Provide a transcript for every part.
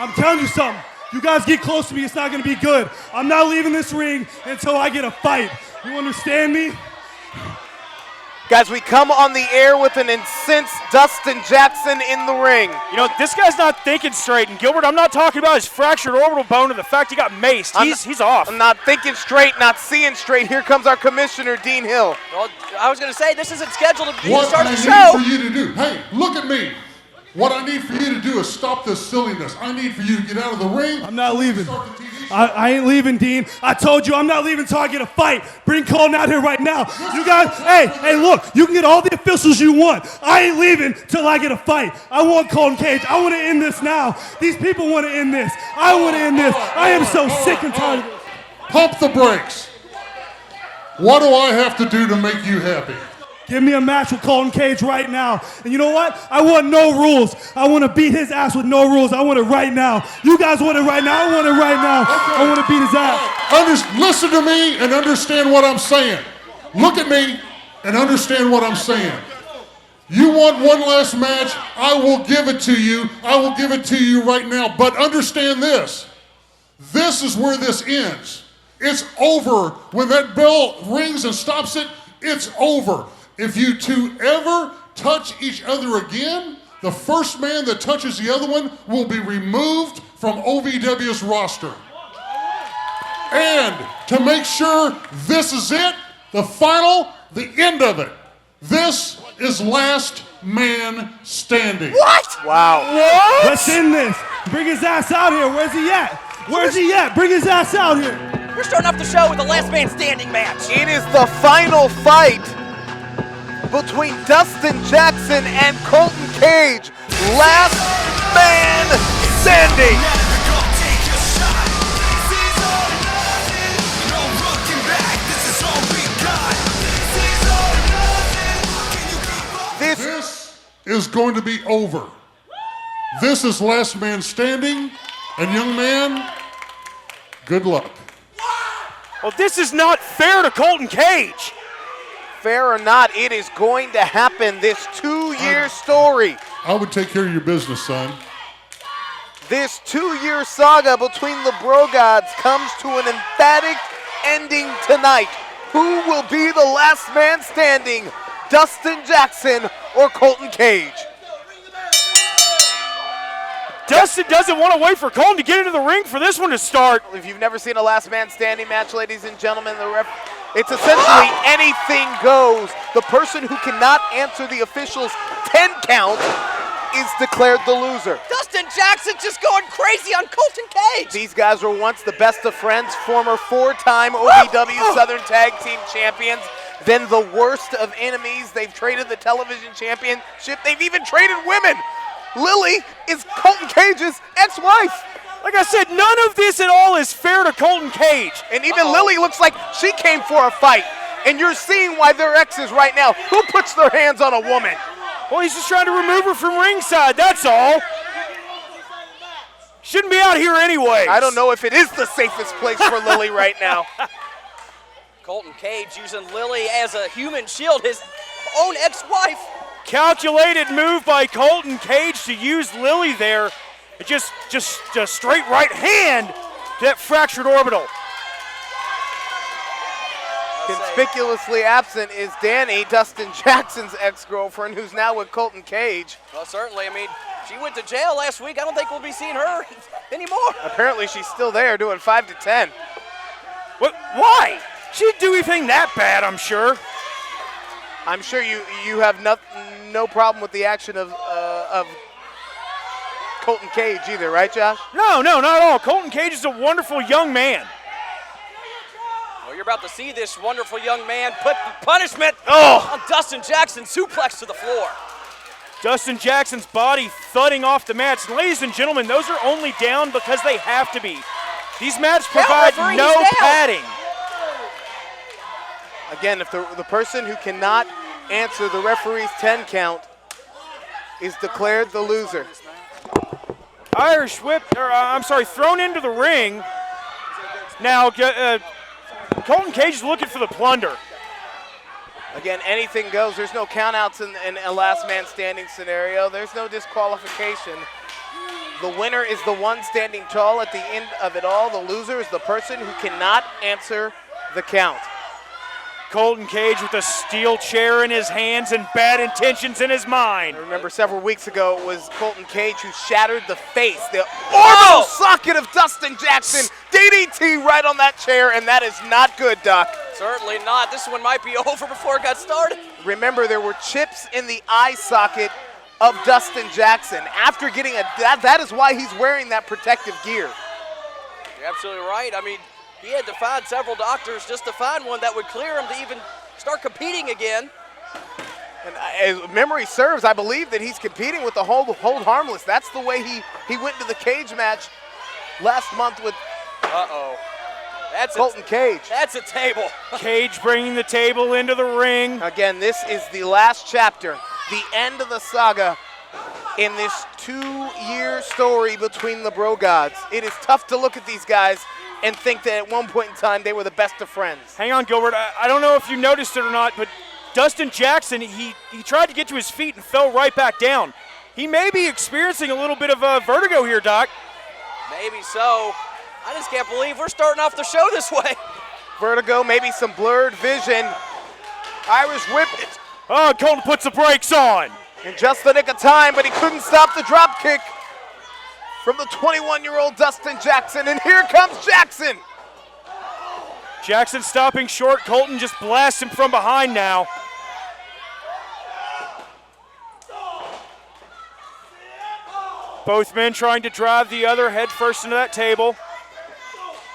I'm telling you something. You guys get close to me, it's not gonna be good. I'm not leaving this ring until I get a fight. You understand me? Guys, we come on the air with an incensed Dustin Jackson in the ring. You know, this guy's not thinking straight. And Gilbert, I'm not talking about his fractured orbital bone or the fact he got maced. He's off. I'm not thinking straight, not seeing straight. Here comes our commissioner, Dean Hill. Well, I was going to say, this isn't scheduled to be the What start I of the need show. for you to do, hey, look at me. What I need for you to do is stop this silliness. I need for you to get out of the ring. I'm not leaving. Start the TV show. I ain't leaving, Dean. I told you I'm not leaving until I get a fight. Bring Colton out here right now. You guys, hey, look, you can get all the officials you want. I ain't leaving till I get a fight. I want Colton Cage. I want to end this now. These people want to end this. I want to end this. I am so sick and tired of this. Pump the brakes. What do I have to do to make you happy? Give me a match with Colton Cage right now. And you know what? I want no rules. I want to beat his ass with no rules. I want it right now. You guys want it right now. I want it right now. I want to beat his ass. Listen to me and understand what I'm saying. Look at me and understand what I'm saying. You want one last match? I will give it to you. I will give it to you right now. But understand this. This is where this ends. It's over. When that bell rings and stops it, it's over. If you two ever touch each other again, the first man that touches the other one will be removed from OVW's roster. And to make sure this is it, the final, the end of it. This is last man standing. What? Wow. What? Let's end this. Bring his ass out here. Where's he at? Where's he at? Bring his ass out here. We're starting off the show with the last man standing match. It is the final fight between Dustin Jackson and Colton Cage. Last man standing. This is going to be over. This is last man standing, and young man, good luck. Well, this is not fair to Colton Cage. Fair or not, it is going to happen. This 2-year story. I would take care of your business, son. This 2-year saga between the Bro Gods comes to an emphatic ending tonight. Who will be the last man standing? Dustin Jackson or Colton Cage? Dustin doesn't want to wait for Colton to get into the ring for this one to start. If you've never seen a last man standing match, ladies and gentlemen, it's essentially anything goes. The person who cannot answer the official's 10 count is declared the loser. Dustin Jackson just going crazy on Colton Cage. These guys were once the best of friends, former 4-time OVW Southern Tag Team Champions, then the worst of enemies. They've traded the television championship. They've even traded women. Lily is Colton Cage's ex-wife. Like I said, none of this at all is fair to Colton Cage. And even Lily looks like she came for a fight. And you're seeing why they're exes right now. Who puts their hands on a woman? Well, he's just trying to remove her from ringside, that's all. Shouldn't be out here anyway. I don't know if it is the safest place for Lily right now. Colton Cage using Lily as a human shield, his own ex-wife. Calculated move by Colton Cage to use Lily there. Just straight right hand to that fractured orbital. Conspicuously absent is Danny, Dustin Jackson's ex-girlfriend, who's now with Colton Cage. Well, certainly. I mean, she went to jail last week. I don't think we'll be seeing her anymore. Apparently she's still there doing 5 to 10. What? Why? She didn't do anything that bad, I'm sure. I'm sure you have no problem with the action of Colton Cage either, right, Josh? No, not at all. Colton Cage is a wonderful young man. Well, you're about to see this wonderful young man put the punishment on Dustin Jackson, suplex to the floor. Dustin Jackson's body thudding off the mats. And ladies and gentlemen, those are only down because they have to be. These mats provide no padding. Again, if the person who cannot answer the referee's 10 count is declared the loser. Irish whip, thrown into the ring. Now, Colton Cage is looking for the plunder. Again, anything goes. There's no countouts in a last man standing scenario. There's no disqualification. The winner is the one standing tall at the end of it all. The loser is the person who cannot answer the count. Colton Cage with a steel chair in his hands and bad intentions in his mind. I remember several weeks ago it was Colton Cage who shattered the face, the orbital socket of Dustin Jackson. DDT right on that chair, and that is not good, Doc. Certainly not. This one might be over before it got started. Remember, there were chips in the eye socket of Dustin Jackson. After getting that is why he's wearing that protective gear. You're absolutely right. I mean, he had to find several doctors just to find one that would clear him to even start competing again. And as memory serves, I believe that he's competing with the hold harmless. That's the way he went into the cage match last month with That's Colton Cage. That's a table. Cage bringing the table into the ring. Again, this is the last chapter, the end of the saga in this 2-year story between the Bro Gods. It is tough to look at these guys and think that at one point in time they were the best of friends. Hang on, Gilbert. I don't know if you noticed it or not, but Dustin Jackson, he tried to get to his feet and fell right back down. He may be experiencing a little bit of vertigo here, Doc. Maybe so. I just can't believe we're starting off the show this way. Vertigo, maybe some blurred vision. Irish whip it. Oh, Colton puts the brakes on. In just the nick of time, but he couldn't stop the drop kick from the 21-year-old Dustin Jackson, and here comes Jackson. Jackson stopping short. Colton just blasts him from behind now. Both men trying to drive the other head first into that table.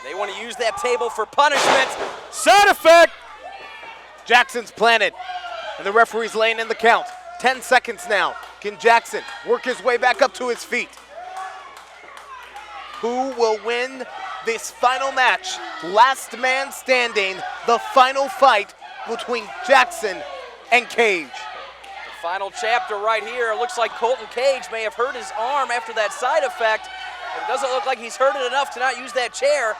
They want to use that table for punishment. Side effect. Jackson's planted, and the referee's laying in the count. 10 seconds now. Can Jackson work his way back up to his feet? Who will win this final match? Last man standing, the final fight between Jackson and Cage. The final chapter right here. It looks like Colton Cage may have hurt his arm after that side effect. It doesn't look like he's hurt it enough to not use that chair.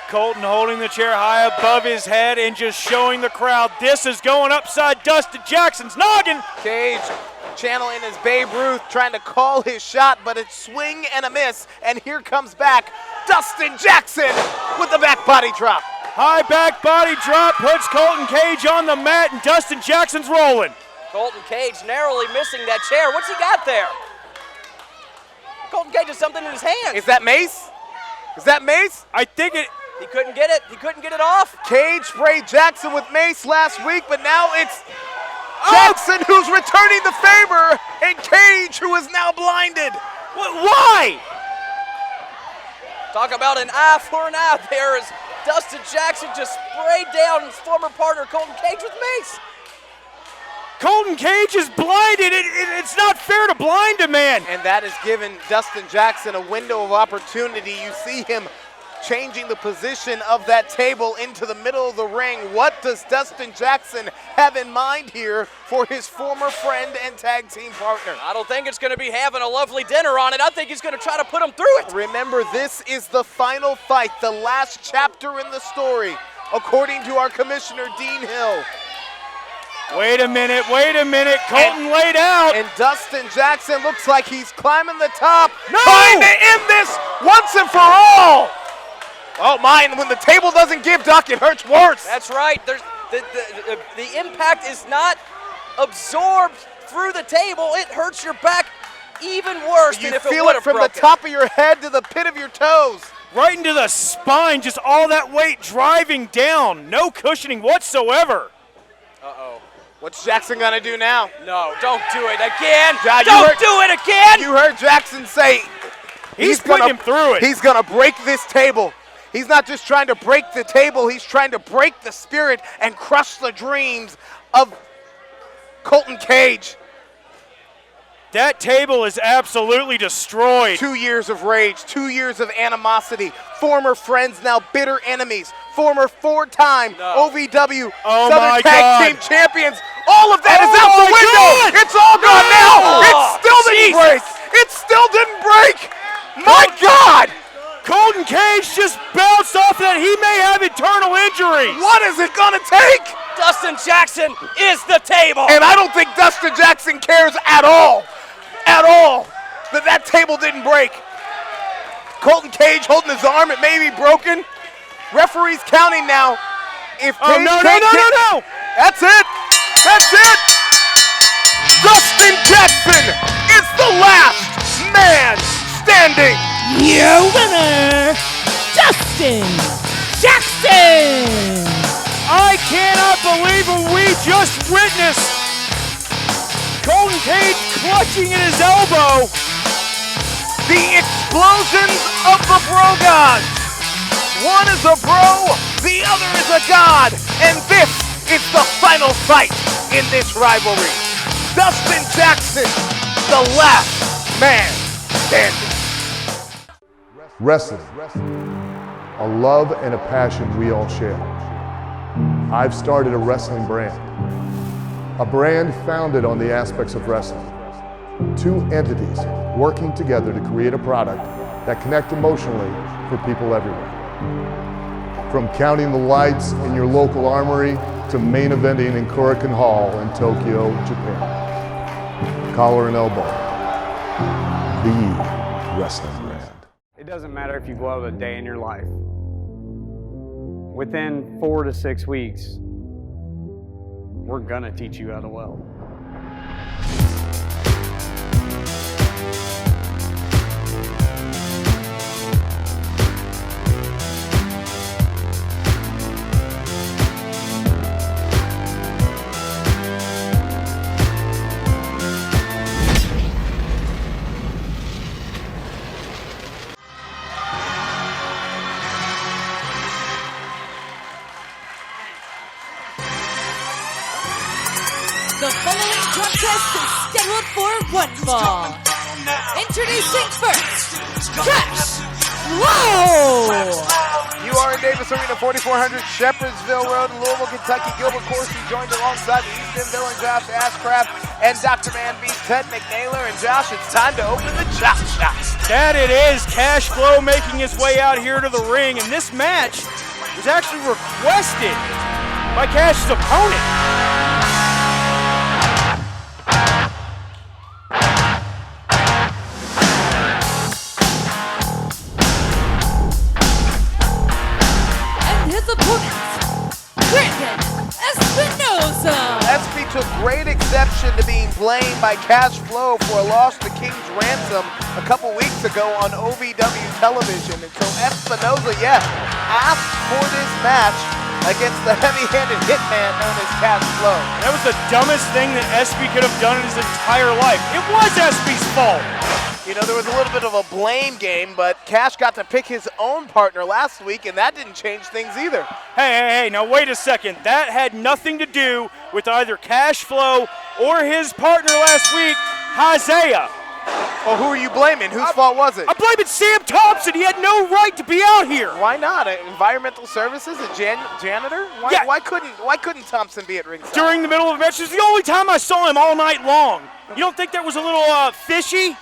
Colton holding the chair high above his head and just showing the crowd this is going upside Dustin Jackson's noggin. Cage channeling his Babe Ruth, trying to call his shot, but it's swing and a miss, and here comes back Dustin Jackson with the back body drop. High back body drop puts Colton Cage on the mat, and Dustin Jackson's rolling. Colton Cage narrowly missing that chair. What's he got there? Colton Cage has something in his hand. Is that Mace? Is that Mace? I think it. He couldn't get it. He couldn't get it off. Cage sprayed Jackson with Mace last week, but now it's Jackson who's returning the favor, and Cage who is now blinded. Why? Talk about an eye for an eye there as Dustin Jackson just sprayed down his former partner Colton Cage with Mace. Colton Cage is blinded. It's not fair to blind a man. And that has given Dustin Jackson a window of opportunity. You see him changing the position of that table into the middle of the ring. What does Dustin Jackson have in mind here for his former friend and tag team partner? I don't think it's going to be having a lovely dinner on it. I think he's going to try to put him through it. Remember, this is the final fight, the last chapter in the story, according to our Commissioner Dean Hill. Wait a minute. Colton laid out. And Dustin Jackson looks like he's climbing the top. No! Trying to end this once and for all. Oh my, and when the table doesn't give, Doc, it hurts worse. That's right. There's the impact is not absorbed through the table. It hurts your back even worse than if it would have broken. You feel it from the top of your head to the pit of your toes. Right into the spine, just all that weight driving down. No cushioning whatsoever. Uh-oh. What's Jackson gonna do now? No, don't do it again. Don't do it again. You heard Jackson say he's putting him through it. He's gonna break this table. He's not just trying to break the table, he's trying to break the spirit and crush the dreams of Colton Cage. That table is absolutely destroyed. 2 years of rage, 2 years of animosity, former friends, now bitter enemies, former four-time OVW Southern Tag Team Champions. All of that is out the window. God. It's all gone now. It still didn't break. It still didn't break. My God. Colton Cage just bounced off that. He may have internal injuries. What is it gonna take? Dustin Jackson is the table. And I don't think Dustin Jackson cares at all, that table didn't break. Colton Cage holding his arm, it may be broken. Referee's counting now. If Cage no. That's it. Dustin Jackson is the last man standing. Your winner, Dustin Jackson. I cannot believe what we just witnessed. Colton Cage clutching at his elbow. The explosions of the bro gods. One is a bro, the other is a god. And this is the final fight in this rivalry. Dustin Jackson, the last man standing. Wrestling, a love and a passion we all share. I've started a wrestling brand, a brand founded on the aspects of wrestling. Two entities working together to create a product that connect emotionally for people everywhere. From counting the lights in your local armory to main eventing in Korakuen Hall in Tokyo, Japan. Collar and elbow, the wrestling brand. It doesn't matter if you've loved a day in your life. Within 4 to 6 weeks, we're gonna teach you how to weld. The following contest is scheduled for one fall. Introducing first, Cash Flow! UR Davis Arena, 4400 Shepherdsville Road in Louisville, Kentucky. Gilbert Corsi joined alongside the Easton Villain, Josh Ashcraft, and Dr. Man Beast, Ted McNaylor. And Josh, it's time to open the chop shop. That it is. Cash Flow making his way out here to the ring. And this match was actually requested by Cash's opponent. Brandon Espinosa. Espy took great exception to being blamed by Cash Flow for a loss to Kings Ransom a couple weeks ago on OVW Television. And so Espinoza, yes, asked for this match against the heavy-handed hitman known as Cash Flow. That was the dumbest thing that Espy could have done in his entire life. It was Espy's fault. You know, there was a little bit of a blame game, but Cash got to pick his own partner last week, and that didn't change things either. Hey, now wait a second. That had nothing to do with either Cash Flow or his partner last week, Isaiah. Well, who are you blaming? Whose fault was it? I'm blaming Sam Thompson. He had no right to be out here. Why not? Environmental services, a janitor? Why couldn't Thompson be at ringside? During the middle of the match, it was the only time I saw him all night long. You don't think that was a little fishy?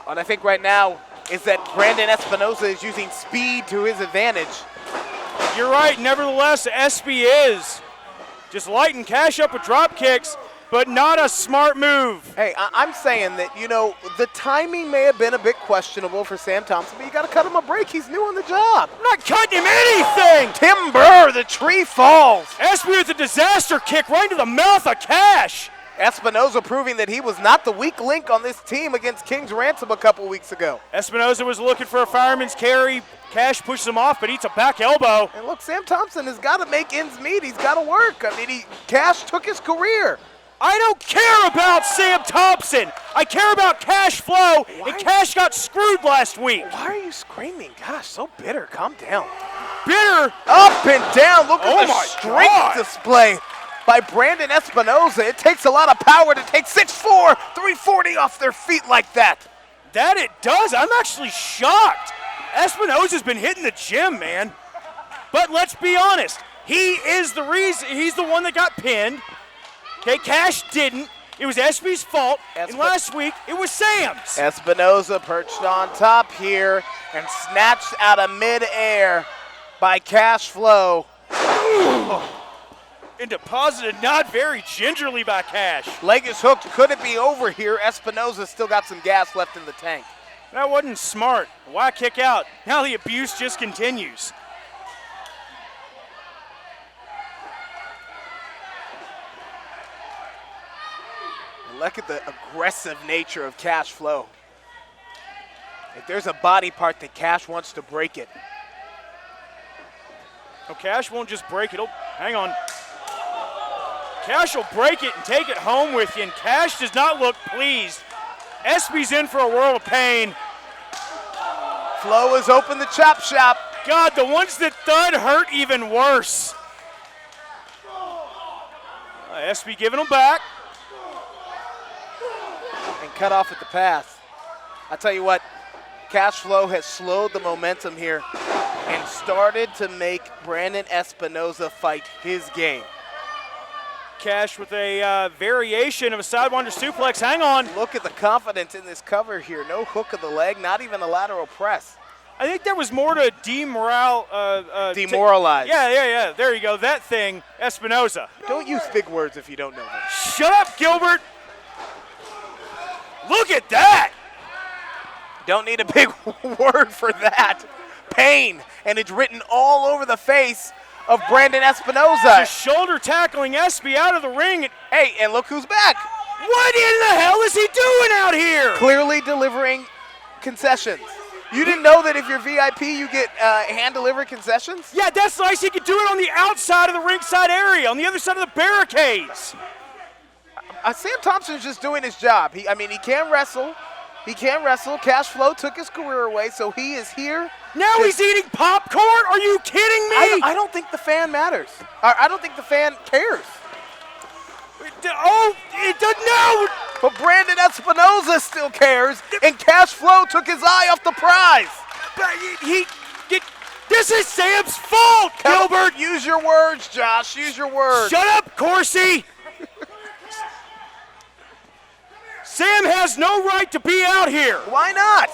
And I think right now is that Brandon Espinosa is using speed to his advantage. You're right. Nevertheless, Espy is just lighting Cash up with drop kicks, but not a smart move. Hey, I'm saying that, you know, the timing may have been a bit questionable for Sam Thompson, but you got to cut him a break. He's new on the job. I'm not cutting him anything. Timber, the tree falls. Espy with a disaster kick right into the mouth of Cash. Espinoza proving that he was not the weak link on this team against Kings Ransom a couple weeks ago. Espinoza was looking for a fireman's carry. Cash pushes him off, but eats a back elbow. And look, Sam Thompson has got to make ends meet. He's got to work. I mean, Cash took his career. I don't care about Sam Thompson. I care about Cash Flow, and Cash got screwed last week. Why are you screaming? Gosh, so bitter. Calm down. Bitter? Up and down. Look at the strength display by Brandon Espinosa. It takes a lot of power to take 6'4", 340 off their feet like that. That it does. I'm actually shocked. Espinosa's been hitting the gym, man. But let's be honest. He is the reason. He's the one that got pinned. Okay, Cash didn't. it was Espy's fault, and last week it was Sam's. Espinoza perched on top here and snatched out of midair by Cash Flow. And deposited not very gingerly by Cash. Leg is hooked. Could it be over here? Espinoza still got some gas left in the tank. That wasn't smart. Why kick out? Now the abuse just continues. Look at the aggressive nature of Cash Flow. If there's a body part that Cash wants to break it. No, Cash won't just break it. Hang on. Cash will break it and take it home with you, and Cash does not look pleased. Espy's in for a world of pain. Flow has opened the chop shop. God, the ones that thud hurt even worse. Espy giving them back. And cut off at the pass. I tell you what, Cash Flow has slowed the momentum here and started to make Brandon Espinoza fight his game. Cash with a variation of a sidewinder suplex. Hang on. Look at the confidence in this cover here. No hook of the leg, not even a lateral press. I think there was more to demoralize. Yeah. There you go. That thing, Espinoza. Don't use big words if you don't know them. Shut up, Gilbert. Look at that. Don't need a big word for that. Pain, and it's written all over the face of Brandon Espinoza. Just shoulder tackling Espy out of the ring. Hey, and look who's back. What in the hell is he doing out here? Clearly delivering concessions. You didn't know that if you're VIP, you get hand-delivered concessions? Yeah, that's nice. He could do it on the outside of the ringside area, on the other side of the barricades. Sam Thompson's just doing his job. He can wrestle. He can wrestle. Cash Flow took his career away, so he is here. Now he's eating popcorn? Are you kidding me? I don't think the fan matters. I don't think the fan cares. Oh, it doesn't know. But Brandon Espinoza still cares, and Cash Flow took his eye off the prize. This is Sam's fault, Gilbert. Use your words, Josh. Use your words. Shut up, Corsi. Sam has no right to be out here. Why not?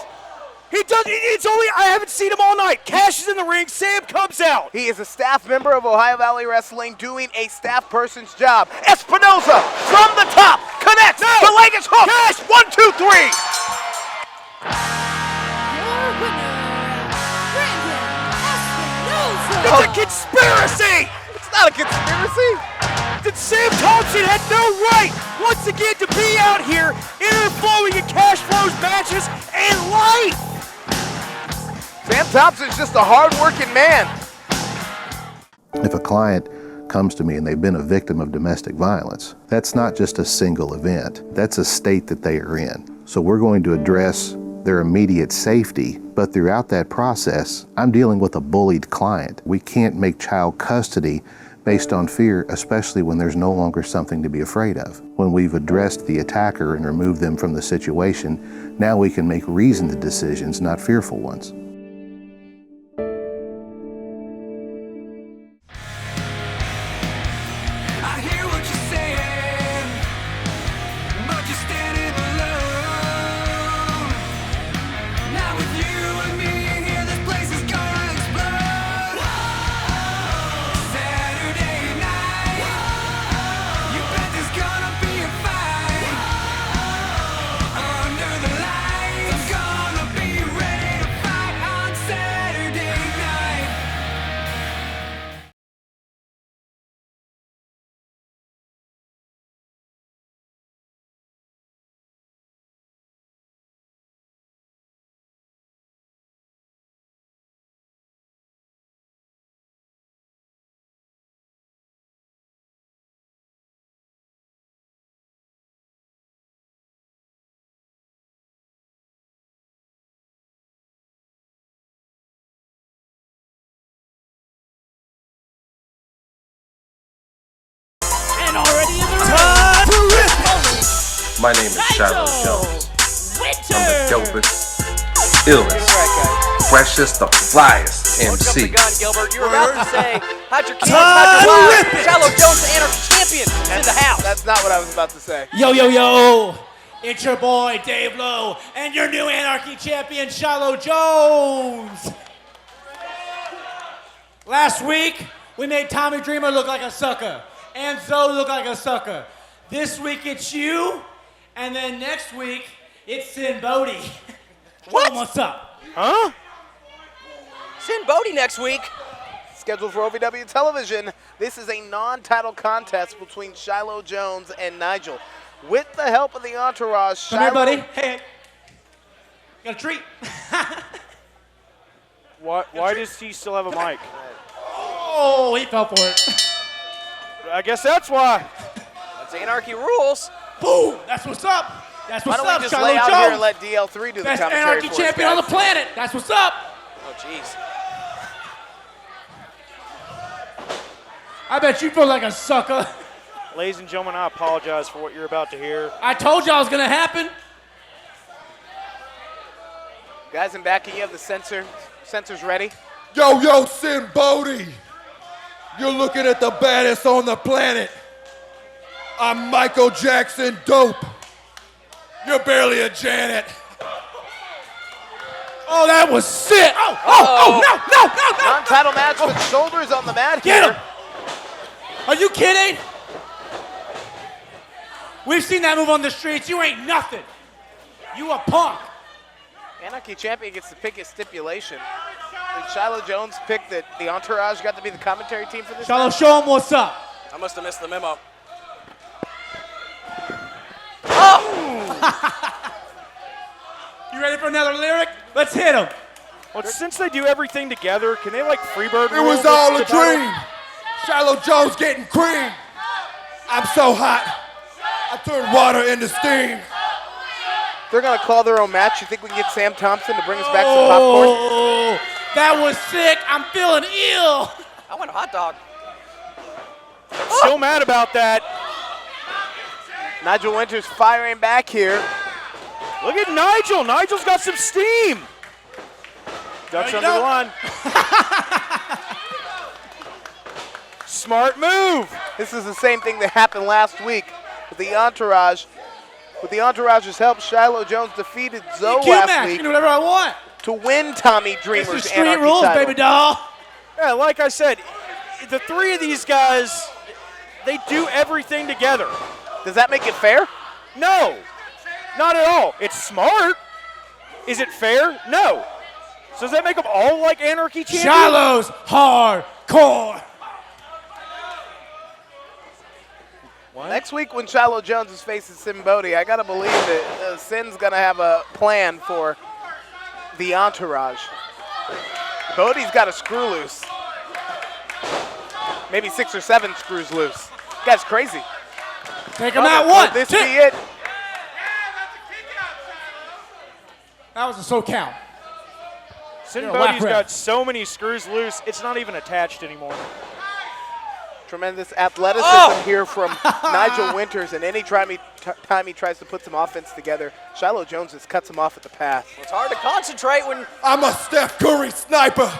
He does. It's only I haven't seen him all night. Cash is in the ring. Sam comes out. He is a staff member of Ohio Valley Wrestling doing a staff person's job. Espinoza from the top connects. No. The leg is hooked. Cash. 1, 2, 3. Your winner, Brandon Espinoza. It's a conspiracy. It's not a conspiracy. That Sam Thompson had no right once again to be out here interflowing in Cash Flow's matches and life. Sam Thompson's just a hard-working man. If a client comes to me and they've been a victim of domestic violence, that's not just a single event. That's a state that they are in. So we're going to address their immediate safety, but throughout that process, I'm dealing with a bullied client. We can't make child custody based on fear, especially when there's no longer something to be afraid of. When we've addressed the attacker and removed them from the situation, now we can make reasoned decisions, not fearful ones. Already in the ring. My name is Shiloh Jones. I'm the dopest, illest, freshest, the flyest MC. Gilbert. You were about to say, how'd your kids, how'd your wife, Shiloh Jones, the Anarchy champion. Champion is in the house. That's not what I was about to say. Yo, yo, yo. It's your boy, Dave Lowe, and your new Anarchy champion, Shiloh Jones. Last week, we made Tommy Dreamer look like a sucker, and Zoe look like a sucker. This week, it's you, and then next week, it's Sinn Bodhi. What? What's up? Huh? Sinn Bodhi next week. Scheduled for OVW Television, this is a non-title contest between Shiloh Jones and Nigel. With the help of the Entourage, Come here, buddy. Hey. Got a treat. Why does he still have a mic? Oh, he fell for it. I guess that's why. That's Anarchy rules. Boom. That's what's up. That's what's Why don't up, we just Shiloh lay out Jones. here and let DL3 do the Best commentary Anarchy for us, champion on the guys? planet. That's what's up. Oh, jeez. I bet you feel like a sucker. Ladies and gentlemen, I apologize for what you're about to hear. I told y'all it was gonna happen. Guys in back, can you have the sensors ready? Yo, Sinn Bodhi. You're looking at the baddest on the planet. I'm Michael Jackson Dope. You're barely a Janet. Oh, that was sick. Oh, no. Non-title match with shoulders on the mat Get here. him. Are you kidding? We've seen that move on the streets. You ain't nothing. You a punk. Anarchy champion gets to pick his stipulation. Did Shiloh Jones pick that the Entourage got to be the commentary team for this Shiloh, match? show him what's up. I must have missed the memo. You ready for another lyric? Let's hit him. Well, since they do everything together, can they like Freebird? It was all a dream. Shiloh Jones getting cream. I'm so hot. I turned water into steam. They're going to call their own match. You think we can get Sam Thompson to bring us back some popcorn? Oh, that was sick. I'm feeling ill. I want a hot dog. Still mad about that. Nigel Winters firing back here. Look at Nigel. Nigel's got some steam. Ducks under the line. Smart move. This is the same thing that happened last week with the Entourage. With the Entourage's help, Shiloh Jones defeated Zoe last match. week You can do whatever I want. to win Tommy It's the Dreamer's street Anarchy rules, title. baby doll. Yeah, like I said, the three of these guys, they do everything together. Does that make it fair? No, not at all. It's smart. Is it fair? No. So does that make them all like Anarchy champions? Shiloh's hardcore. Next week when Shiloh Jones is facing Sinn Bodhi, I got to believe that Sinn's going to have a plan for the Entourage. Bodhi's got a screw loose. Maybe 6 or 7 screws loose. Guy's crazy. Take him out one. Could this two. be it? That was a so count. Sinn You're a whack Bodhi's ref. got so many screws loose, it's not even attached anymore. Tremendous athleticism here from Nigel Winters, and any time he tries to put some offense together, Shiloh Jones just cuts him off at the pass. It's hard to concentrate when I'm a Steph Curry sniper,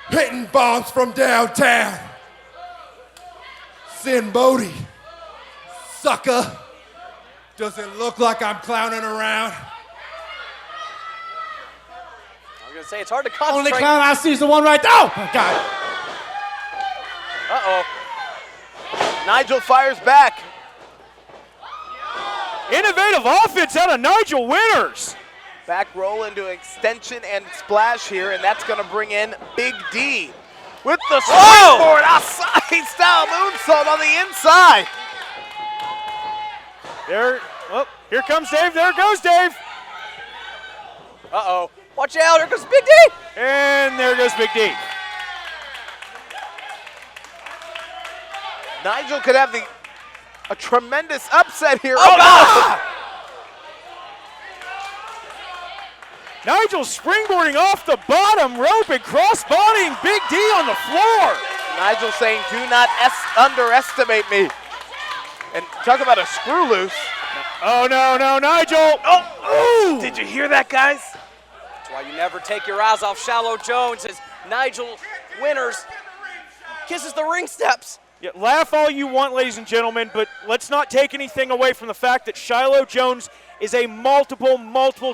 hitting bombs from downtown. Sinn Bodhi, sucker. Does it look like I'm clowning around? I was gonna say it's hard to concentrate. Only clown I see is the one right there. Oh, my God. Uh-oh. Nigel fires back. Innovative offense out of Nigel Winters. Back roll into extension and splash here, and that's going to bring in Big D with the springboard outside style moonsault on the inside. Here comes Dave. There goes Dave. Uh-oh. Watch out. Here goes Big D. And there goes Big D. Nigel could have a tremendous upset here. Oh, God. Nigel springboarding off the bottom rope and cross-bodying Big D on the floor. Nigel saying, do not underestimate me. And talk about a screw loose. Oh, no, Nigel. Oh, did you hear that, guys? That's why you never take your eyes off Shiloh Jones as Nigel Winters kisses the ring steps. Yeah, laugh all you want, ladies and gentlemen, but let's not take anything away from the fact that Shiloh Jones is a multiple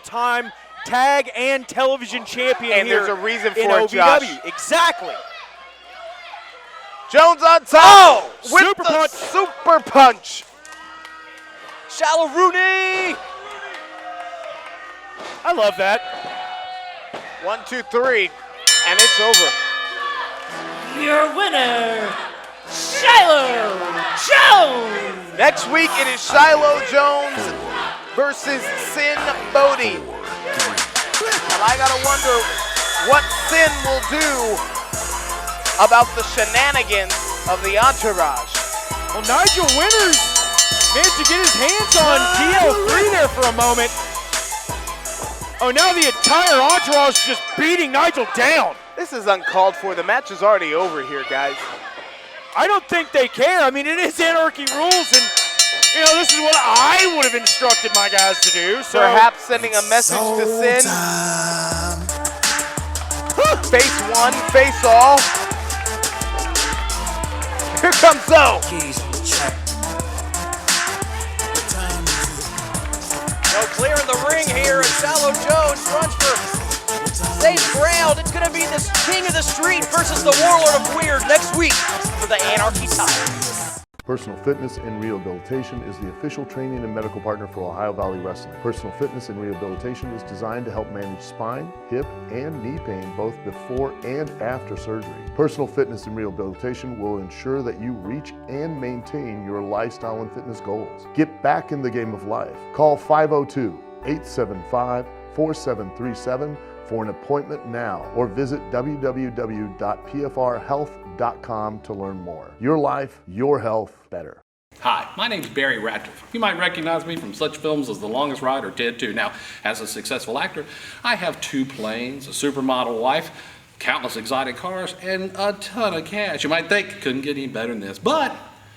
time tag and television champion and here there's a reason for in it, OVW. Josh. Exactly. Jones on top with super the punch. super punch. Shallow Rooney. I love that. 1, 2, 3, and it's over. Your winner, Shiloh Jones. Next week it is Shiloh Jones versus Sinn Bodhi. And I gotta wonder what Sinn will do about the shenanigans of the Entourage. Well, Nigel Winters managed to get his hands on DL3 there for a moment. Oh, now the entire Entourage is just beating Nigel down. This is uncalled for. The match is already over here, guys. I don't think they care. I mean, it is Anarchy rules, and you know, this is what I would have instructed my guys to do. So perhaps sending a message to Sinn. Face one, face all. Here comes Zoe. No clearing the ring here, and Shiloh Jones runs for safe ground. It's going to be this King of the Street versus the Warlord of Weird next week for the Anarchy title. Personal Fitness and Rehabilitation is the official training and medical partner for Ohio Valley Wrestling. Personal Fitness and Rehabilitation is designed to help manage spine, hip, and knee pain both before and after surgery. Personal Fitness and Rehabilitation will ensure that you reach and maintain your lifestyle and fitness goals. Get back in the game of life. Call 502-875-4737 for an appointment now, or visit www.pfrhealth.com to learn more. Your life, your health, better. Hi, my name's Barry Ratcliffe. You might recognize me from such films as The Longest Ride or Dead 2. Now, as a successful actor, I have 2 planes, a supermodel wife, countless exotic cars, and a ton of cash. You might think, couldn't get any better than this, but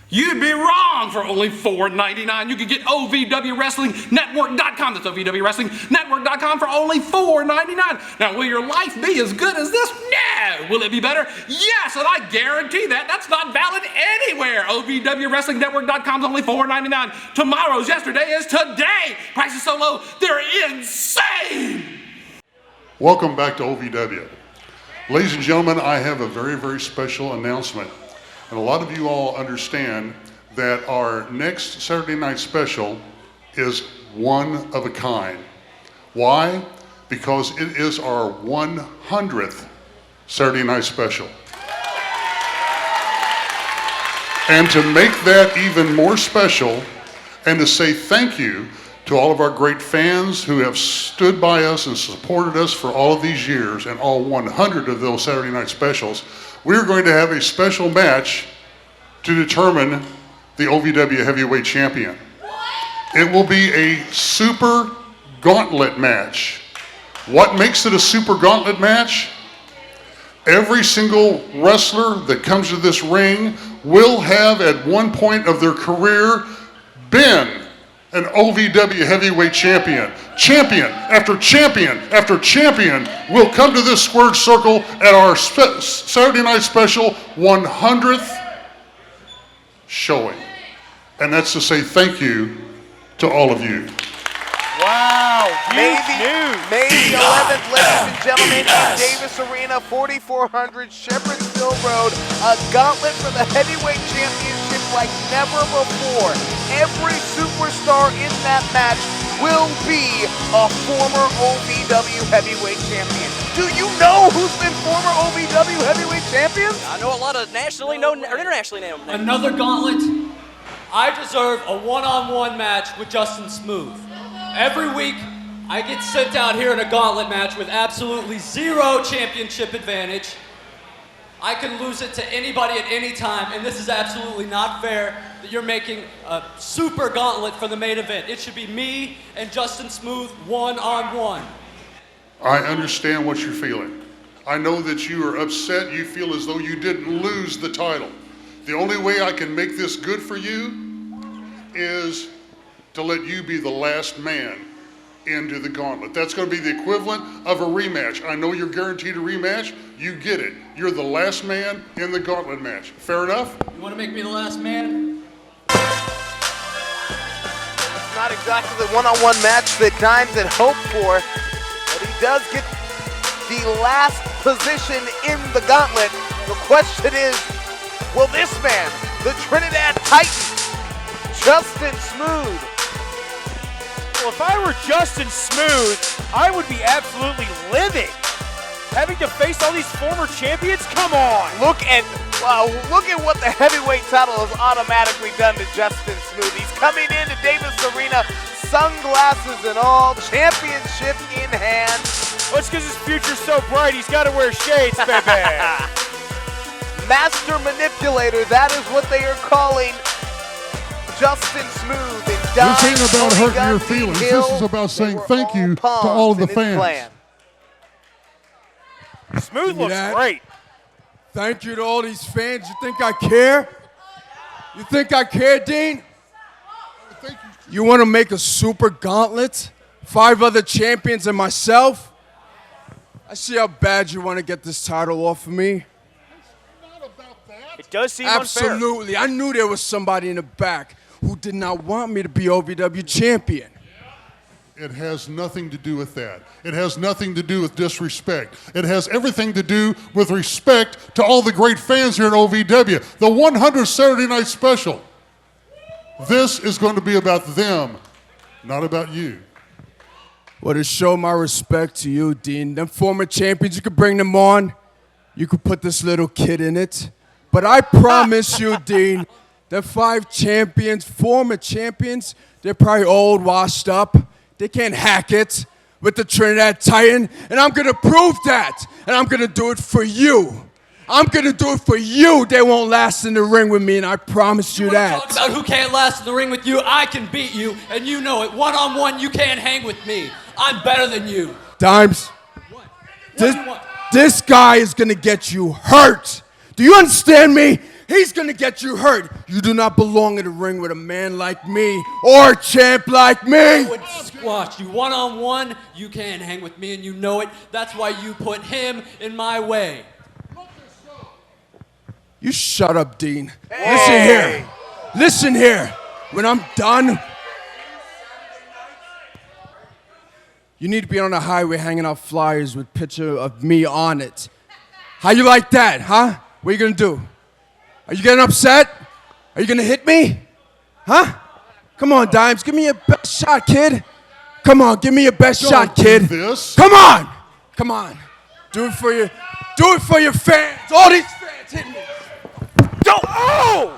you'd be wrong. For only $4.99, you can get OVW Wrestling Network.com. That's OVW Wrestling Network.com for only $4.99. Now, will your life be as good as this? No. Will it be better? Yes, and I guarantee that. That's not valid anywhere. OVW Wrestling Network.com is only $4.99. Tomorrow's yesterday is today. Prices so low, they're insane. Welcome back to OVW. Ladies and gentlemen, I have a very, very special announcement. And a lot of you all understand that our next Saturday night special is one of a kind. Why? Because it is our 100th Saturday night special. And to make that even more special, and to say thank you to all of our great fans who have stood by us and supported us for all of these years and all 100 of those Saturday night specials, we're going to have a special match to determine the OVW Heavyweight Champion. It will be a Super Gauntlet match. What makes it a Super Gauntlet match? Every single wrestler that comes to this ring will have at one point of their career been an OVW Heavyweight Champion. Champion after champion after champion will come to this squared circle at our Saturday night special 100th showing. And that's to say thank you to all of you. Wow, huge news. May the 11th, ladies and gentlemen, in Davis Arena, 4400 Shepherdsville Road, a gauntlet for the heavyweight championship like never before. Every superstar in that match will be a former OVW heavyweight champion. Do you know who's been former OVW heavyweight champions? I know a lot of nationally known or internationally known names. Another gauntlet. I deserve a one-on-one match with Justin Smooth. Every week, I get sent out here in a gauntlet match with absolutely zero championship advantage. I can lose it to anybody at any time, and this is absolutely not fair that you're making a super gauntlet for the main event. It should be me and Justin Smooth one-on-one. I understand what you're feeling. I know that you are upset. You feel as though you didn't lose the title. The only way I can make this good for you is to let you be the last man into the gauntlet. That's going to be the equivalent of a rematch. I know you're guaranteed a rematch. You get it. You're the last man in the gauntlet match. Fair enough? You want to make me the last man? It's not exactly the one-on-one match that Dimes had hoped for, but he does get the last position in the gauntlet. The question is, will this man, the Trinidad Titan, Dustin Smooth? Well, if I were Justin Smooth, I would be absolutely livid. Having to face all these former champions? Come on! Look at what the heavyweight title has automatically done to Justin Smooth. He's coming into Davis Arena, sunglasses and all, championship in hand. Well, it's because his future's so bright, he's got to wear shades, baby. Master manipulator, that is what they are calling Justin Smooth. And this ain't about hurting your feelings. This is about saying thank you to all of the fans. Smooth looks great. Thank you to all these fans. You think I care? You think I care, Dean? You want to make a super gauntlet? 5 other champions and myself? I see how bad you want to get this title off of me. It does seem Absolutely. unfair. I knew there was somebody in the back who did not want me to be OVW champion. It has nothing to do with that. It has nothing to do with disrespect. It has everything to do with respect to all the great fans here at OVW. The 100 Saturday Night Special. This is going to be about them, not about you. Well, to show my respect to you, Dean, them former champions, you could bring them on. You could put this little kid in it. But I promise you, Dean, the 5 champions, former champions, they're probably old, washed up. They can't hack it with the Trinidad Titan, and I'm gonna prove that, and I'm gonna do it for you. I'm gonna do it for you. They won't last in the ring with me, and I promise you that. Talk about who can't last in the ring with you. I can beat you, and you know it. One-on-one, you can't hang with me. I'm better than you. Dimes, this guy is gonna get you hurt. Do you understand me? He's gonna get you hurt. You do not belong in the ring with a man like me or a champ like me. I would squash you. One-on-one, you can't hang with me, and you know it. That's why you put him in my way. You shut up, Dean. Hey. Listen here. Listen here. When I'm done, you need to be on the highway hanging out flyers with a picture of me on it. How you like that, huh? What are you gonna do? Are you getting upset? Are you gonna hit me? Huh? Come on, Dimes, give me your best shot, kid. Come on, give me your best shot, kid. Come on! Come on. Do it for your fans. All these fans hit me. Don't! Oh!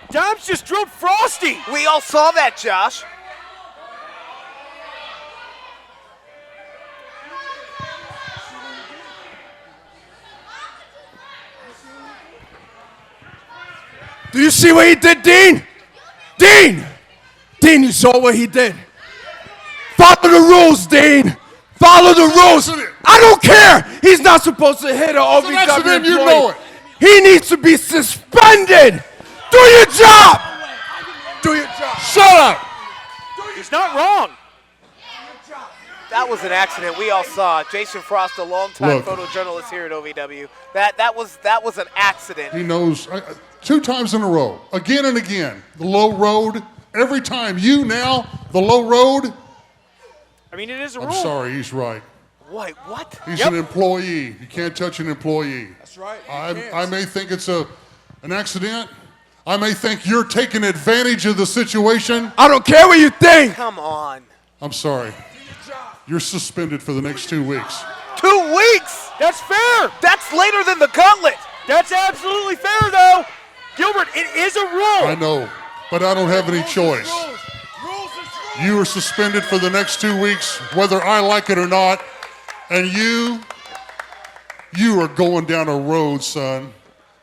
Dimes just drilled Frosty. We all saw that, Josh. Do you see what he did, Dean? Dean! Dean, you saw what he did. Follow the rules, Dean. Follow the rules. I don't care. He's not supposed to hit an OVW employee. You know it. He needs to be suspended. Do your job. Do your job. Shut up. He's not wrong. That was an accident. We all saw. Jason Frost, a longtime photojournalist here at OVW. That was an accident. He knows 2 times in a row, again and again. The low road. Every time the low road. I mean, it is a rule. I'm sorry, he's right. What? He's an employee. You can't touch an employee. That's right. I may think it's an accident. I may think you're taking advantage of the situation. I don't care what you think. Come on. I'm sorry. You're suspended for the next 2 weeks. 2 weeks? That's fair. That's later than the gauntlet. That's absolutely fair, though. Gilbert, it is a rule. I know, but I don't have any choice. You are suspended for the next 2 weeks, whether I like it or not. And you are going down a road, son.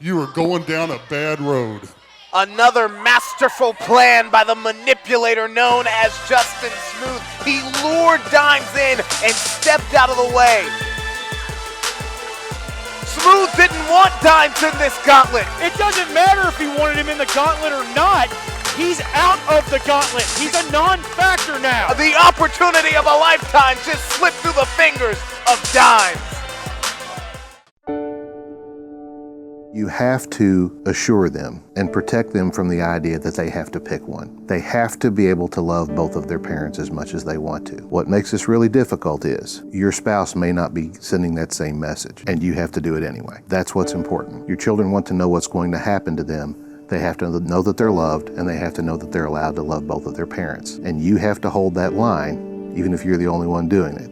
You are going down a bad road. Another masterful plan by the manipulator known as Justin Smooth. He lured Dimes in and stepped out of the way. Smooth didn't want Dimes in this gauntlet. It doesn't matter if he wanted him in the gauntlet or not. He's out of the gauntlet. He's a non-factor now. The opportunity of a lifetime just slipped through the fingers of Dimes. You have to assure them and protect them from the idea that they have to pick one. They have to be able to love both of their parents as much as they want to. What makes this really difficult is your spouse may not be sending that same message, and you have to do it anyway. That's what's important. Your children want to know what's going to happen to them. They have to know that they're loved, and they have to know that they're allowed to love both of their parents. And you have to hold that line, even if you're the only one doing it.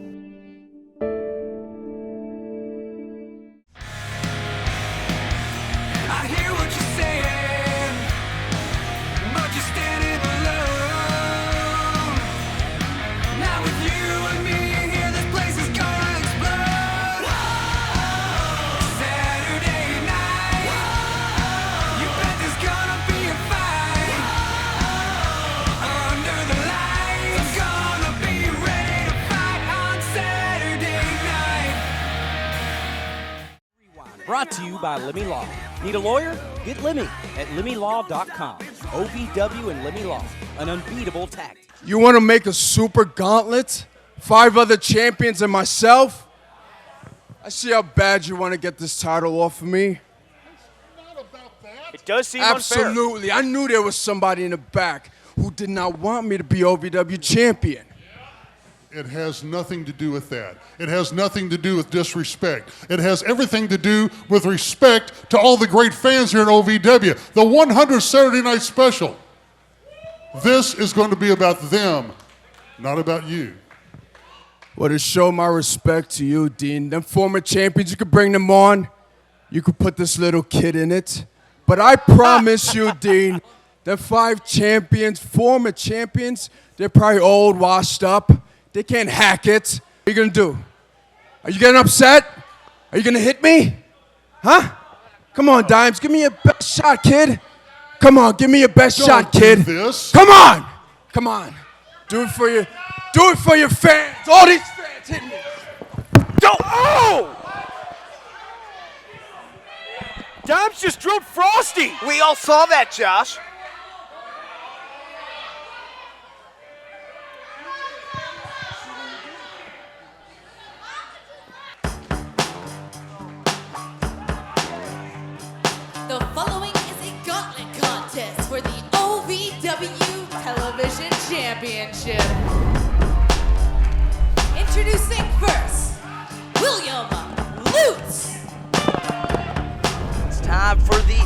Brought to you by Lemmy Law. Need a lawyer? Get Lemmy at LemmyLaw.com. OVW and Lemmy Law, an unbeatable tactic. You want to make a super gauntlet? 5 other champions and myself? I see how bad you want to get this title off of me. It does seem unfair. Absolutely. I knew there was somebody in the back who did not want me to be OVW champion. It has nothing to do with that. It has nothing to do with disrespect. It has everything to do with respect to all the great fans here in OVW. The 100 Saturday Night Special. This is going to be about them, not about you. Well, to show my respect to you, Dean, them former champions, you could bring them on. You could put this little kid in it. But I promise you, Dean, the 5 champions, former champions, they're probably old, washed up. They can't hack it. What are you gonna do? Are you getting upset? Are you gonna hit me? Huh? Come on, Dimes, give me your best shot, kid. Come on, give me your best shot, kid. Come on! Come on. Do it for your fans. All these fans hit me. Don't, oh! Dimes just drove Frosty. We all saw that, Josh. The following is a gauntlet contest for the OVW Television Championship. Introducing first, William Lutz. It's time for the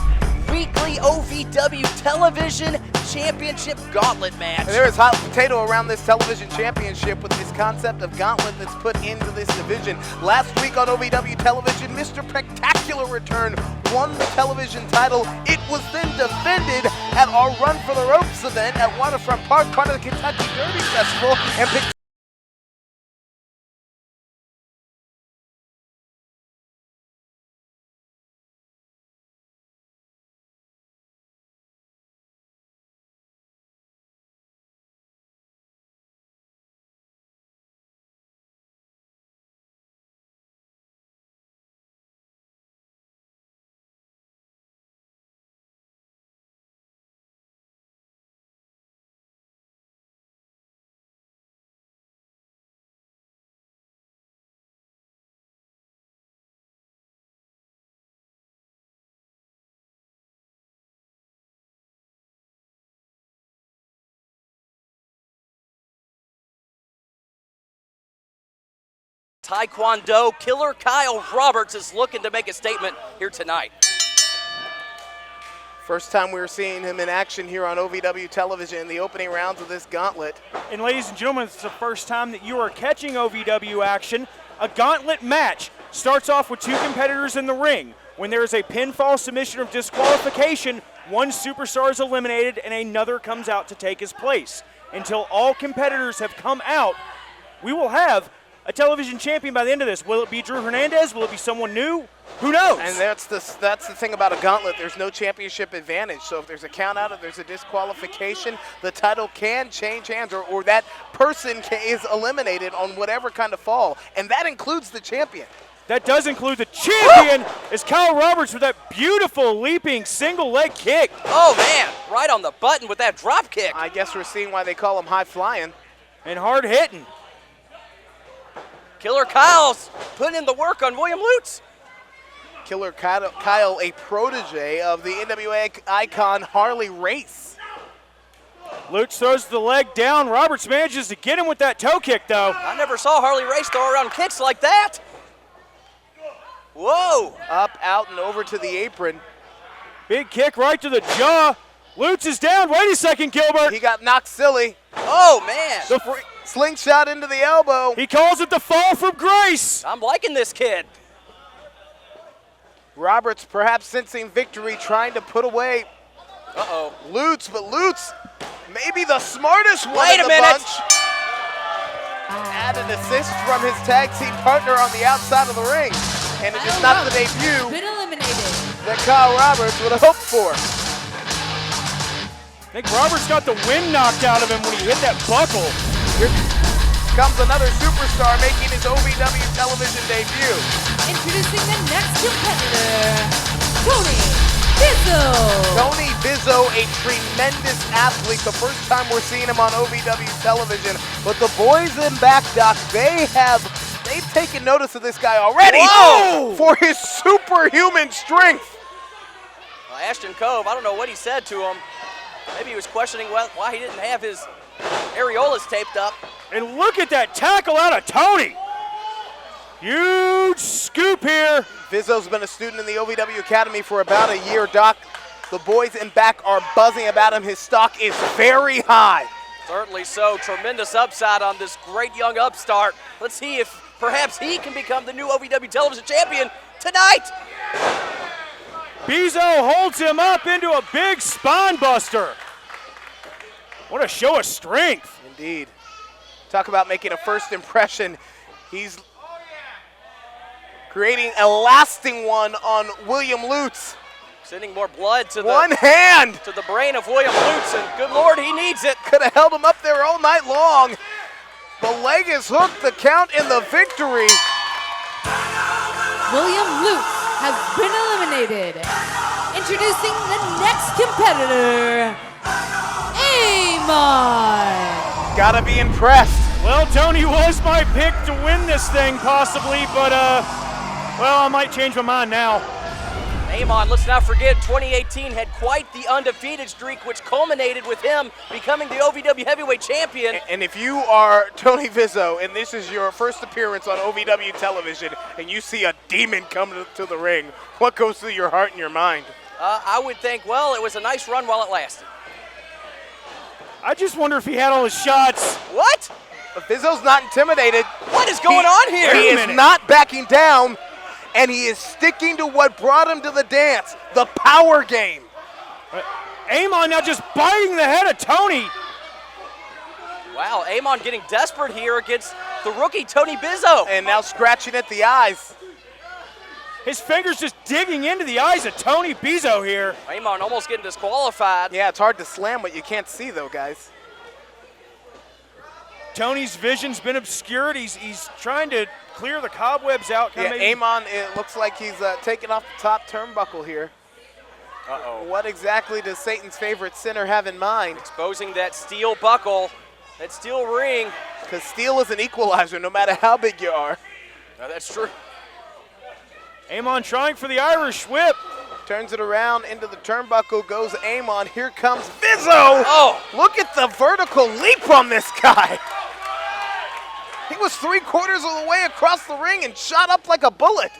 weekly OVW Television Championship Gauntlet match. There is hot potato around this television championship with this concept of gauntlet that's put into this division. Last week on OVW Television, Mr. Spectacular Return won the television title. It was then defended at our Run for the Ropes event at Waterfront Park, part of the Kentucky Derby Festival, and picked Taekwondo killer Kyle Roberts is looking to make a statement here tonight. First time we're seeing him in action here on OVW Television in the opening rounds of this gauntlet. And ladies and gentlemen, it's the first time that you are catching OVW action. A gauntlet match starts off with 2 competitors in the ring. When there is a pinfall, submission, or disqualification, one superstar is eliminated and another comes out to take his place. Until all competitors have come out, we will have a television champion by the end of this. Will it be Drew Hernandez? Will it be someone new? Who knows? And that's the thing about a gauntlet. There's no championship advantage. So if there's a count out, if there's a disqualification, the title can change hands, or that person is eliminated on whatever kind of fall. And that includes the champion. That does include the champion, as Kyle Roberts with that beautiful leaping single leg kick. Oh man, right on the button with that drop kick. I guess we're seeing why they call him high flying. And hard hitting. Killer Kyle's putting in the work on William Lutz. Killer Kyle, a protege of the NWA icon Harley Race. Lutz throws the leg down. Roberts manages to get him with that toe kick, though. I never saw Harley Race throw around kicks like that. Whoa! Up, out, and over to the apron. Big kick right to the jaw. Lutz is down. Wait a second, Gilbert. He got knocked silly. Oh, man. The slingshot into the elbow. He calls it the fall from grace. I'm liking this kid. Roberts perhaps sensing victory, trying to put away Lutz, but Lutz maybe the smartest one in the bunch. Add an assist from his tag team partner on the outside of the ring. And it is not the debut that Kyle Roberts would have hoped for. I think Roberts got the wind knocked out of him when he hit that buckle. Here comes another superstar making his OVW television debut. Introducing the next competitor, Tony Bizo. Tony Bizo, a tremendous athlete. The first time we're seeing him on OVW television. But the boys in back, Doc, they've taken notice of this guy already. Whoa! For his superhuman strength. Well, Ashton Cove, I don't know what he said to him. Maybe he was questioning why he didn't have his areolas taped up. And look at that tackle out of Tony. Huge scoop here. Bizo's been a student in the OVW Academy for about a year, Doc. The boys in back are buzzing about him. His stock is very high. Certainly so. Tremendous upside on this great young upstart. Let's see if perhaps he can become the new OVW Television Champion tonight. Bizo holds him up into a big spine buster. What a show of strength. Indeed. Talk about making a first impression. He's creating a lasting one on William Lutz. Sending more blood to the brain of William Lutz, and good Lord, he needs it. Could have held him up there all night long. The leg is hooked, the count in the victory. William Lutz has been eliminated. Introducing the next competitor, Amon. Gotta be impressed. Well, Tony was my pick to win this thing possibly, but well, I might change my mind now. Amon, let's not forget, 2018 had quite the undefeated streak, which culminated with him becoming the OVW Heavyweight Champion. And if you are Tony Bizo and this is your first appearance on OVW television and you see a demon come to the ring, what goes through your heart and your mind? I would think, well, it was a nice run while it lasted. I just wonder if he had all his shots. What? But Bizo's not intimidated. What is going on here? He is not backing down. And he is sticking to what brought him to the dance, the power game. Amon now just biting the head of Tony. Wow, Amon getting desperate here against the rookie Tony Bizo. And now scratching at the eyes. His fingers just digging into the eyes of Tony Bizo here. Amon almost getting disqualified. Yeah, it's hard to slam what you can't see though, guys. Tony's vision's been obscured. He's trying to clear the cobwebs out. Yeah, Amon, it looks like he's taking off the top turnbuckle here. Uh-oh. What exactly does Satan's favorite sinner have in mind? Exposing that steel buckle, that steel ring. Because steel is an equalizer no matter how big you are. No, that's true. Amon trying for the Irish whip. Turns it around into the turnbuckle, goes Amon. Here comes Bizo. Oh, look at the vertical leap on this guy. He was 3/4 of the way across the ring and shot up like a bullet.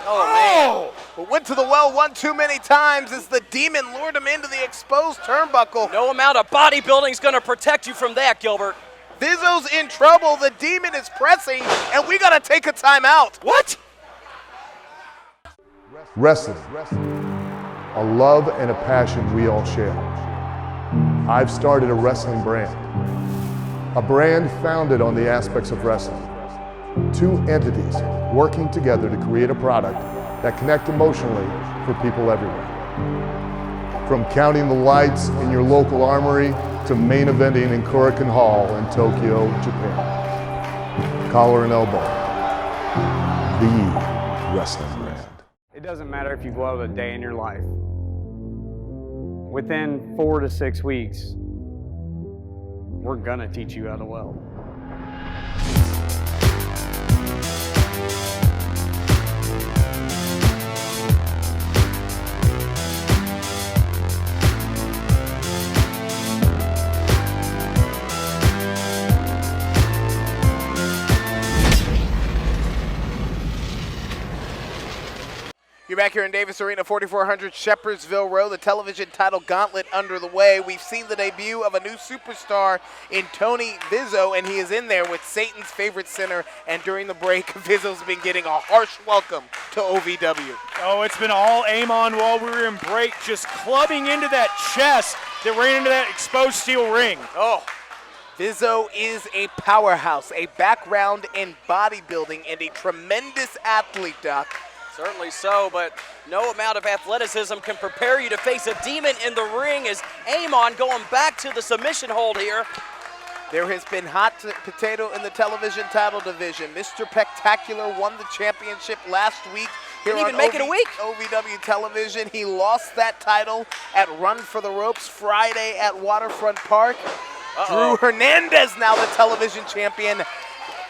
Oh, man. But went to the well one too many times as the demon lured him into the exposed turnbuckle. No amount of bodybuilding is going to protect you from that, Gilbert. Bizo's in trouble. The demon is pressing, and we got to take a timeout. What? Wrestling, a love and a passion we all share. I've started a wrestling brand, a brand founded on the aspects of wrestling. Two entities working together to create a product that connect emotionally for people everywhere. From counting the lights in your local armory to main eventing in Korakuen Hall in Tokyo, Japan. Collar and elbow. The wrestling brand. It doesn't matter if you've loved a day in your life. Within 4 to 6 weeks, we're gonna teach you how to weld. You're back here in Davis Arena, 4400 Shepherdsville Road. The television title gauntlet under the way. We've seen the debut of a new superstar in Tony Bizo, and he is in there with Satan's favorite sinner. And during the break, Bizo's been getting a harsh welcome to OVW. Oh, it's been all Amon while we were in break, just clubbing into that chest that ran into that exposed steel ring. Oh, Bizo is a powerhouse, a background in bodybuilding, and a tremendous athlete, Doc. Certainly so, but no amount of athleticism can prepare you to face a demon in the ring as Amon going back to the submission hold here. There has been hot potato in the television title division. Mr. Spectacular won the championship last week here Didn't on even make it a week. OVW Television. He lost that title at Run for the Ropes Friday at Waterfront Park. Drew Hernandez now the television champion.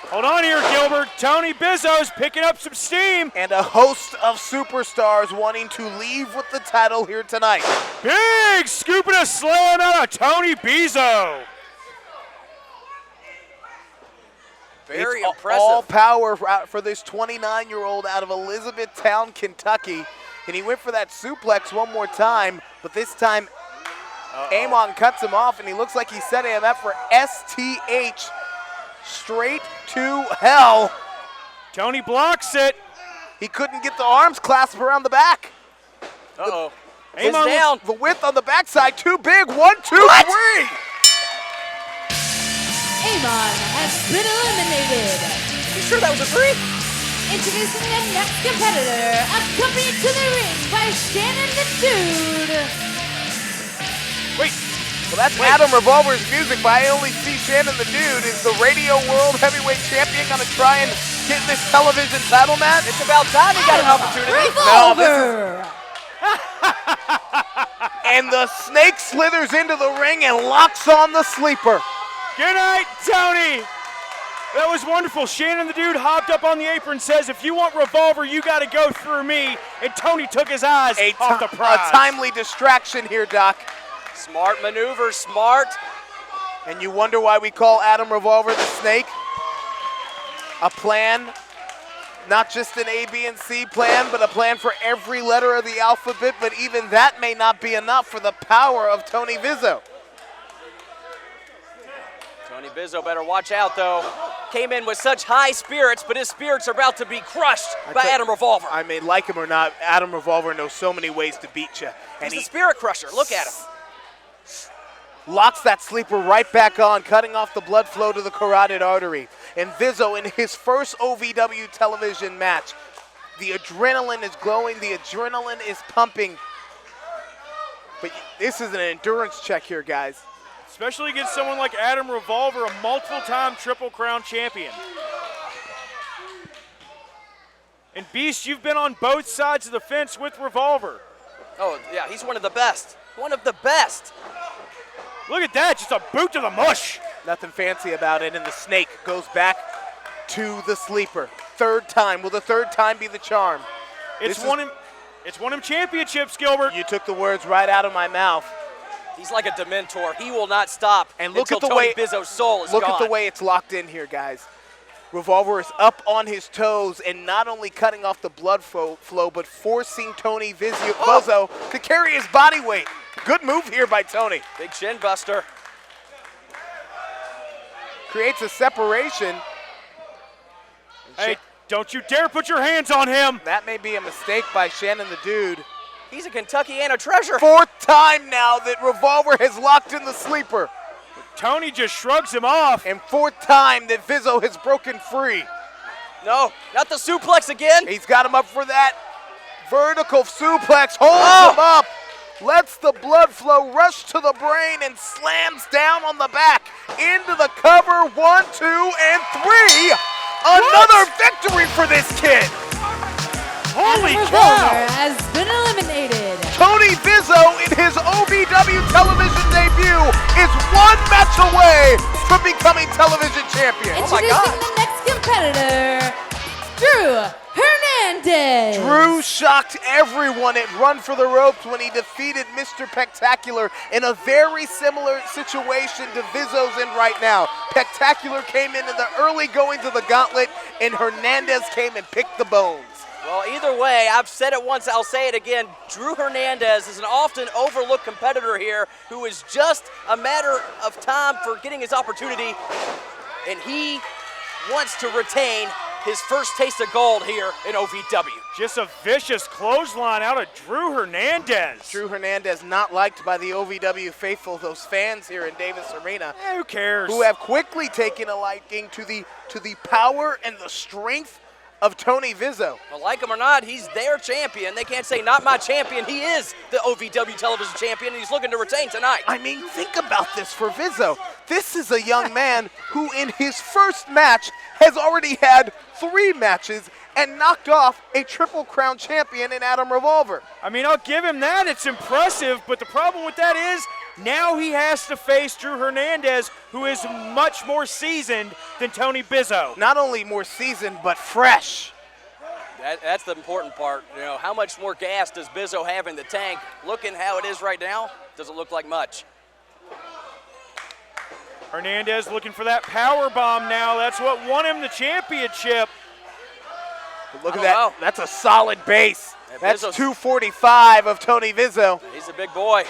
Hold on here, Gilbert. Tony Bizo's picking up some steam. And a host of superstars wanting to leave with the title here tonight. Big scoop and a slam out of Tony Bizo. Very it's impressive. All power for this 29-year-old out of Elizabethtown, Kentucky. And he went for that suplex one more time, but this time Amon cuts him off, and he looks like he's setting him up for STH. Straight to hell. Tony blocks it. He couldn't get the arms clasped around the back. Amon down. The width on the backside, too big. 1, 2, 3. Amon has been eliminated. You sure that was a 3? Introducing the next competitor, accompanied to the ring by Shannon the Dude. Wait. Well, that's Adam Revolver's music, but I only see Shannon the Dude. Is the Radio World Heavyweight Champion going to try and get this television title match? It's about time he got an opportunity. Revolver! And the snake slithers into the ring and locks on the sleeper. Good night, Tony. That was wonderful. Shannon the Dude hopped up on the apron and says, if you want Revolver, you got to go through me. And Tony took his eyes off the prize. A timely distraction here, Doc. Smart maneuver, smart. And you wonder why we call Adam Revolver the Snake? A plan, not just an A, B, and C plan, but a plan for every letter of the alphabet, but even that may not be enough for the power of Tony Bizo. Tony Bizo better watch out, though. Came in with such high spirits, but his spirits are about to be crushed by Adam Revolver. I mean, like him or not, Adam Revolver knows so many ways to beat you. And He's the spirit crusher. Look at him. Locks that sleeper right back on, cutting off the blood flow to the carotid artery. And Bizo in his first OVW television match. The adrenaline is glowing, the adrenaline is pumping. But this is an endurance check here, guys. Especially against someone like Adam Revolver, a multiple-time Triple Crown champion. And Beast, you've been on both sides of the fence with Revolver. Oh, yeah, he's one of the best. One of the best. Look at that, just a boot to the mush. Nothing fancy about it, and the snake goes back to the sleeper. Third time. Will the third time be the charm? It's won him championships, Gilbert. You took the words right out of my mouth. He's like a Dementor. He will not stop and look until at the way Bizo's soul is Look gone. at the way it's locked in here, guys. Revolver is up on his toes and not only cutting off the blood flow, but forcing Tony Bizo to carry his body weight. Good move here by Tony. Big shin buster. Creates a separation. Hey, don't you dare put your hands on him. That may be a mistake by Shannon the Dude. He's a Kentuckiana treasure. Fourth time now that Revolver has locked in the sleeper. Tony just shrugs him off. And fourth time that Bizo has broken free. No, not the suplex again. He's got him up for that vertical suplex. Holds him up. Lets the blood flow rush to the brain and slams down on the back. Into the cover. 1, 2, and 3. Another victory for this kid. Holy Adam cow! Revolver has been eliminated. Tony Bizo in his OVW television debut is one match away from becoming television champion. Introducing the next competitor, Drew Hernandez. Drew shocked everyone at Run for the Ropes when he defeated Mr. Spectacular in a very similar situation to Bizo's in right now. Spectacular came into the early goings of the gauntlet, and Hernandez came and picked the bones. Well, either way, I've said it once, I'll say it again. Drew Hernandez is an often overlooked competitor here who is just a matter of time for getting his opportunity, and he wants to retain his first taste of gold here in OVW. Just a vicious clothesline out of Drew Hernandez. Drew Hernandez not liked by the OVW faithful, those fans here in Davis Arena. Who cares? Who have quickly taken a liking to the power and the strength of Tony Bizo. Well, like him or not, he's their champion. They can't say, not my champion. He is the OVW Television Champion, and he's looking to retain tonight. I mean, think about this for Bizo. This is a young man who in his first match has already had 3 matches and knocked off a Triple Crown champion in Adam Revolver. I mean, I'll give him that. It's impressive, but the problem with that is now he has to face Drew Hernandez, who is much more seasoned than Tony Bizo. Not only more seasoned, but fresh. That's the important part. You know, how much more gas does Bizo have in the tank? Looking how it is right now, doesn't look like much. Hernandez looking for that power bomb now. That's what won him the championship. But look at that. Know. That's a solid base. Yeah, that's Bizo's 245 of Tony Bizo. He's a big boy.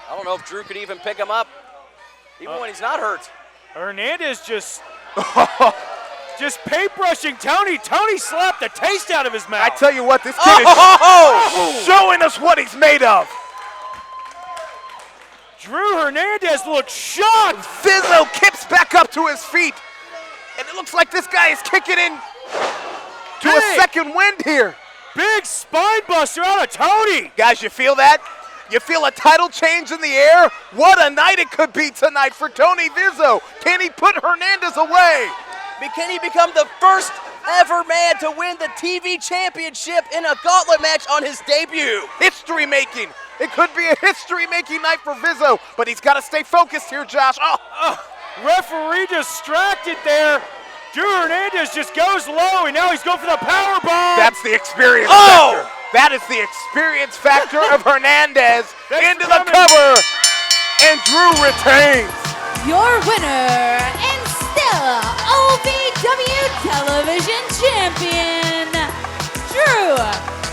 I don't know if Drew could even pick him up, even when he's not hurt. Hernandez just paintbrushing Tony. Tony slapped the taste out of his mouth. I tell you what, this kid is showing us what he's made of. Drew Hernandez looks shocked. Bizo kicks back up to his feet. And it looks like this guy is kicking in to a second wind here. Big spine buster out of Tony. Guys, you feel that? You feel a title change in the air? What a night it could be tonight for Tony Bizo. Can he put Hernandez away? Can he become the first ever man to win the TV championship in a gauntlet match on his debut? History making. It could be a history making night for Bizo, but he's got to stay focused here, Josh. Referee distracted there. Drew Hernandez just goes low, and now he's going for the power bomb. That's the experience factor. That is the experience factor of Hernandez into the cover, and Drew retains. Your winner and still OVW Television Champion, Drew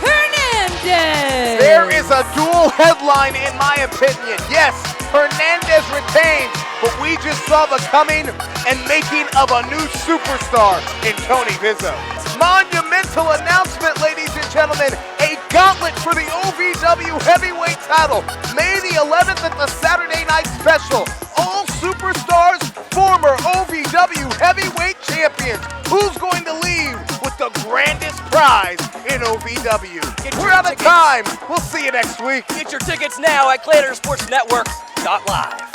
Hernandez. There is a dual headline in my opinion. Yes, Hernandez retains, but we just saw the coming and making of a new superstar in Tony Bizo. Monumental announcement, ladies and gentlemen, a gauntlet for the OVW Heavyweight title, May the 11th at the Saturday Night Special. All superstars, former OVW Heavyweight Champions. Who's going to leave with the grandest prize in OVW? We're out of time. We'll see you next week. Get your tickets now at ClayTorSportsNetwork.live.